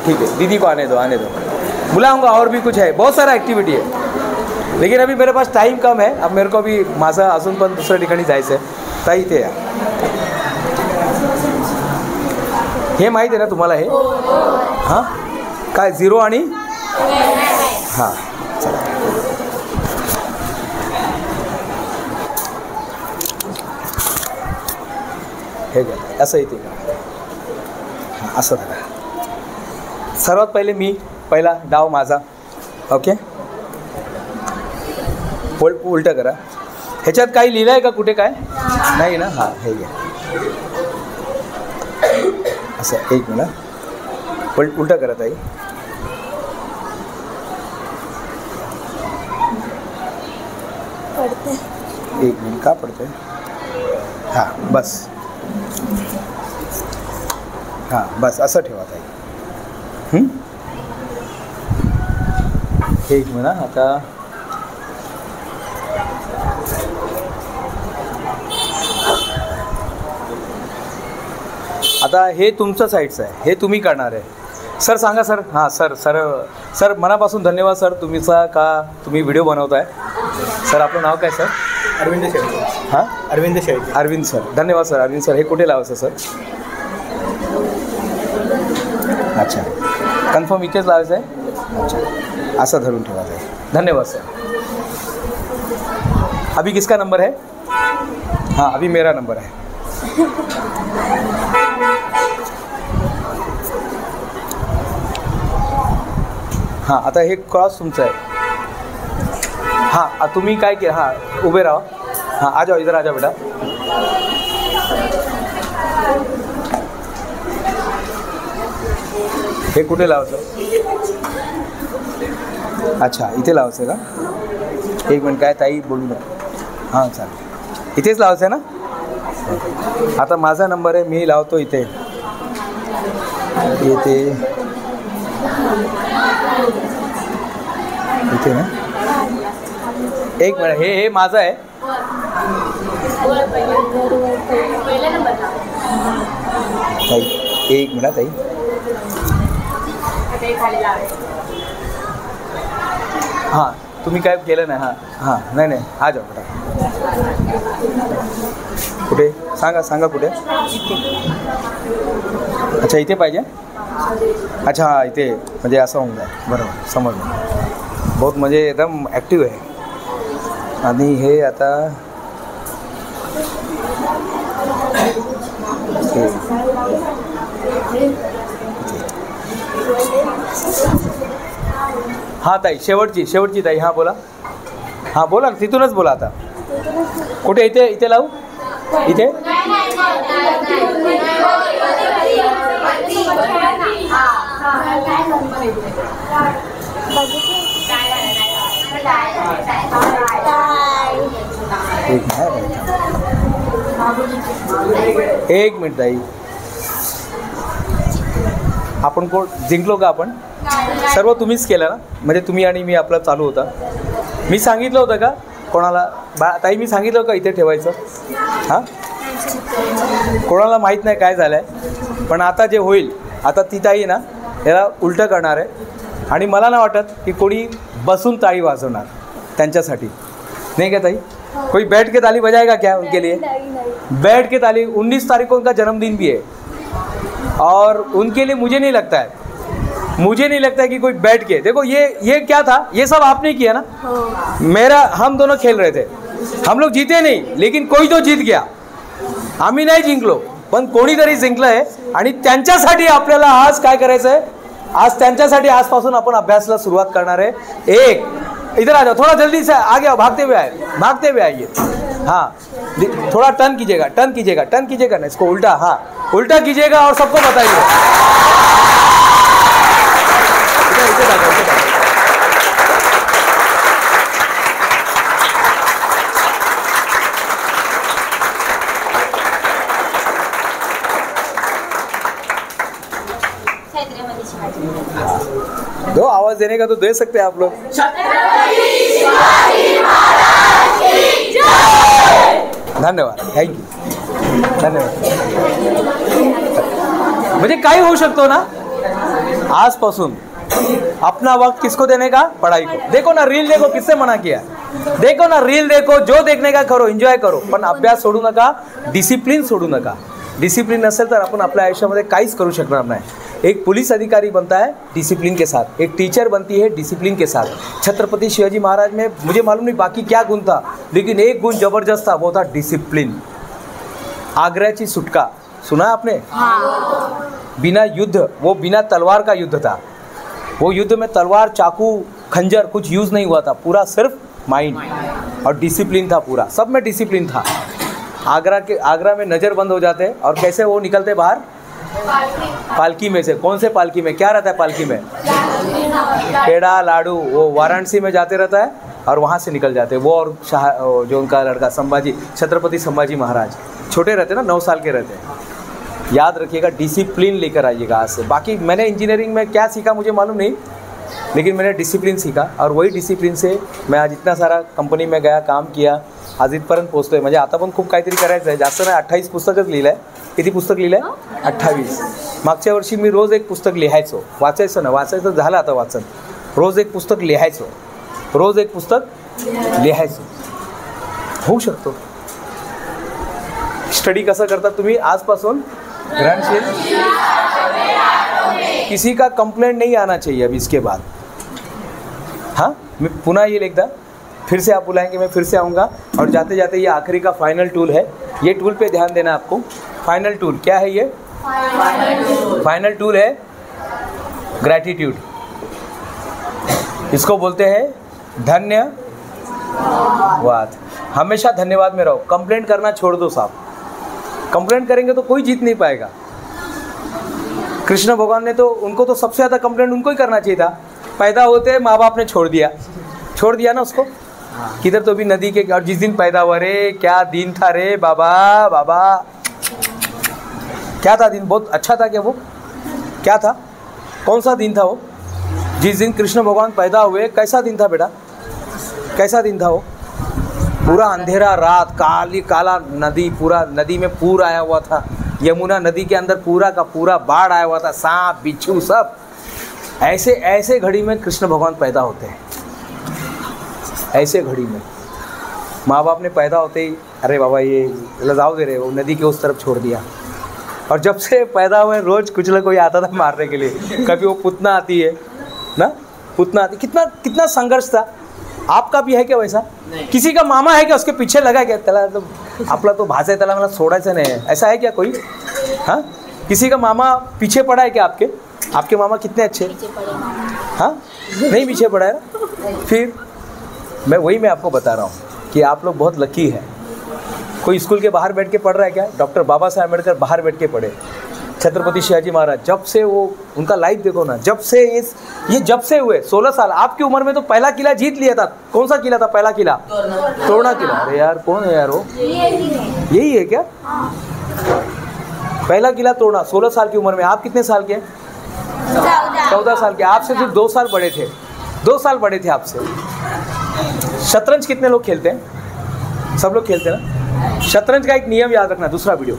ठीक है, दीदी को आने दो, आने दो, बुलाऊंगा। और भी कुछ है, बहुत सारा ॲक्टिव्हिटी आहे, लेकिन अभी मेरे पास टाइम कम है. अब मेरे को अभी माझं अजून पण दुसऱ्या ठिकाणी जायचं आहे. ताई इथे या. हे माहीत आहे ना तुम्हाला हे? हां, काय 0 आणि हां, चला. हे घ्या, असं इथे का? हां, असं धरा. सर्वात पहिले मी, पहिला डाव माझा. ओके, उलटं करा. ह्याच्यात काही लिहिलं आहे का कुठे? काय नाही ना? हां, हे घ्या. असं एक मिनिट, उलटं करा ताई. पडते. एक मिनिट, का पडते? हां, बस. हां, बस असं ठेवा ताई. एक मिनिट. आता आता हे तुमचं साईडचं आहे, हे तुम्ही करणार आहे. सर सांगा सर. हां सर, सर मनापासून धन्यवाद सर तुमचा, का तुम्ही व्हिडिओ बनवताय. सर आपलं नाव काय सर? अरविंद शेळके. हां, अरविंद शेळके. अरविंद सर, धन्यवाद सर. अरविंद सर, हे कुठे लावायचं सर? अच्छा, कन्फर्म इथेच लावायचं आहे. अच्छा, असं धरून ठेवायचं आहे. धन्यवाद सर. अभी किसका नंबर है? हाँ, अभी मेरा नंबर है. हां, आता हे क्रॉस तुमचं आहे. हां, तुम्ही काय केलं? हां, उभे राहा. हां, आ जाओ, इधर आ जाओ बेटा. हे कुठे लावायचं? अच्छा, इथे लावायचं का? एक मिनिट, काय ताई बोलू नका. हां चालेल, इथेच लावायचं आहे ना? आता माझा नंबर आहे, मी लावतो इथे. इथे इथे ना? एक मिनिट, हे माझं आहे. ताई एक मिनिट ताई. हां, तुम्ही काय केलं नाही? हां हां, नाही, आ जाओ बेटा. कुठे सांगा कुठे? अच्छा, इथे पाहिजे. अच्छा, हां, इथे म्हणजे असं होऊन जाईल. बरोबर, समजलं. बहुत म्हणजे एकदम ॲक्टिव्ह आहे. आणि हे आता हां ताई, शेवटची ताई. हां बोला. हां बोला, तिथूनच बोला. आता कुठे? इथे लावू? इथे एक मिनिट ताई. आपण कोण जिंकलो का? आपण सर्व तुम्हीच केलं ना? म्हणजे तुम्ही आणि मी, आपला चालू होता. मी सांगितलं होतं का कोणाला? ताई मी सांगितलं का इथे ठेवायचं? हां, कोणाला माहीत नाही काय झालं आहे. पण आता जे होईल, आता ती ताई ना याला उलटं करणार आहे. आणि मला नाही वाटत की कोणी बसून ताळी वाजवणार त्यांच्यासाठी, नहीं क्या ताई? कोई बैठ के ताली बजाएगा क्या उनके लिए? बैठ के ताली. 19 तारीख को उनका जन्मदिन भी है, और उनके लिए मुझे नहीं लगता है कि कोई बैठ के. देखो ये क्या था, ये सब आपने किया ना. हम दोनों खेल रहे थे, हम लोग जीते नहीं, लेकिन कोई तो जीत गया. आम्ही नाही जिंकलो, पण कोणीतरी जिंकलं आहे. आणि त्यांच्यासाठी आपल्याला आज काय करायचं आहे? आज त्यांच्यासाठी आजपासून आपण अभ्यासाला सुरुवात करणार आहे. एक, इधर आ जाओ, थोड़ा जल्दी से आगे आओ, भागते हुए आइए. हाँ, थोड़ा टर्न कीजिएगा ना इसको. उल्टा, हाँ उल्टा कीजिएगा और सबको बताइए. दो आवाज देने का तो दे सकते हैं आप लोग. धन्यवाद, थँक्यू, धन्यवाद. म्हणजे काही होऊ शकतो ना. आजपासून अपना वक्त किसको देने का? पढ़ाई को. देखो ना रील देखो, किससे मना किया? देखो ना रील देखो, जो देखने का करो, एन्जॉय करो, पण अभ्यास सोडू नका, डिसिप्लिन सोडू नका. डिसिप्लिन नसेल तर आपण आपल्या आयुष्यामध्ये काहीच करू शकणार नाही. एक पुलिस अधिकारी बनता है डिसिप्लिन के साथ, एक टीचर बनती है डिसिप्लिन के साथ. छत्रपति शिवाजी महाराज में मुझे मालूम नहीं बाकी क्या गुण था, लेकिन एक गुण जबरदस्त था, वो था डिसिप्लिन. आगऱ्याची सुटका सुना आपने? बिना युद्ध, वो बिना तलवार का युद्ध था. वो युद्ध में तलवार, चाकू, खंजर कुछ यूज़ नहीं हुआ था, पूरा सिर्फ माइंड और डिसिप्लिन था. पूरा सब में डिसिप्लिन था. आगरा में नज़र बंद हो जाते और कैसे वो निकलते बाहर? पालकी में से. कौन से पालकी में? क्या रहता है पालकी में? पेड़ा लाडू. वो वाराणसी में जाते रहता है और वहाँ से निकल जाते हैं वो और शाह, जो उनका लड़का संभाजी, छत्रपति संभाजी महाराज. छोटे रहते ना, 9 साल के रहते हैं. याद रखिएगा, डिसिप्लिन लेकर आइएगा आज से. बाकी मैंने इंजीनियरिंग में क्या सीखा मुझे मालूम नहीं, लेकिन मैंने डिसिप्लिन सीखा और वही डिसिप्लिन से मैं आज इतना सारा कंपनी में गया, काम किया, आज इथपर्यंत पोहोचतोय. म्हणजे आता पण खूप काहीतरी करायचं आहे. जास्त नाही, 28 पुस्तकच लिहिलं आहे. किती पुस्तक लिहिलं आहे? 28. मागच्या वर्षी मी रोज एक पुस्तक लिहायचो. वाचायचं ना, वाचायचं झालं आता वाचन. रोज एक पुस्तक लिहायचो, रोज एक पुस्तक लिहायचो. होऊ शकतो. स्टडी कसं करता तुम्ही आजपासून? ग्रहणशील. किसी का कंप्लेंट नहीं आना चाहिए अब इसके बाद. हाँ, मैं पुनः ये लिखता, फिर से आप बुलाएंगे, मैं फिर से आऊँगा. और जाते जाते ये आखिरी का फाइनल टूल है. ये टूल पे ध्यान देना आपको. फाइनल टूल क्या है? ये फाइनल टूल है ग्रैटिट्यूड. इसको बोलते हैं धन्यवाद. हमेशा धन्यवाद में रहो. कंप्लेंट करना छोड़ दो साहब. कंप्लेंट करेंगे तो कोई जीत नहीं पाएगा. कृष्ण भगवान ने तो, उनको तो सबसे ज़्यादा कंप्लेंट उनको ही करना चाहिए था. पैदा होते माँ बाप ने छोड़ दिया ना उसको. किधर तो भी नदी के. और जिस दिन पैदा हुआ, रे क्या दिन था रे बाबा. बाबा क्या था दिन? बहुत अच्छा था क्या वो? क्या था? कौन सा दिन था वो? जिस दिन कृष्ण भगवान पैदा हुए, कैसा दिन था बेटा? कैसा दिन था वो? पूरा अंधेरा रात, काला नदी, पूरा नदी में पूर आया हुआ था. यमुना नदी के अंदर पूरा का पूरा बाढ़ आया हुआ था, सांप बिच्छू सब. ऐसे घड़ी में कृष्ण भगवान पैदा होते हैं. ऐसे घड़ी में माँ बाप ने पैदा होते ही, अरे बाबा ये लजाओ दे रहे, वो नदी के उस तरफ छोड़ दिया. और जब से पैदा हुए रोज़ कुछ ना कोई आता था मारने के लिए. कभी वो पुतना आती है ना, पुतना आती. कितना संघर्ष था. आपका भी है क्या वैसा? किसी का मामा है क्या उसके पीछे लगा क्या? त्याला तो आपला तो भाचा आहे, त्याला मला सोडायचं नाही आहे, ऐसा है क्या कोई? हाँ, किसी का मामा पीछे पड़ा है क्या आपके? आपके मामा कितने अच्छे? हाँ, नहीं पीछे पड़ा है ना. फिर मैं आपको बता रहा हूँ कि आप लोग बहुत लकी है. कोई स्कूल के बाहर बैठ के पढ़ रहा है क्या? डॉक्टर बाबा साहेब अम्बेडकर बाहर बैठ के पढ़े. छत्रपति शिवाजी महाराज, जब से वो उनका लाइफ देखो ना, जब से ये जब से हुए 16 साल. आपकी उम्र में तो पहला किला जीत लिया था. कौन सा किला था पहला किला? तोड़ना किला. अरे यार कौन है यार वो? यही है क्या? पहला किला तोड़ना 16 साल की उम्र में. आप कितने साल के? 14 साल के. आपसे सिर्फ 2 साल बड़े थे. 2 साल बड़े थे आपसे. शतरंज कितने लोग खेलते हैं? सब लोग खेलते हैं ना. शतरंज का एक नियम याद रखना. दूसरा वीडियो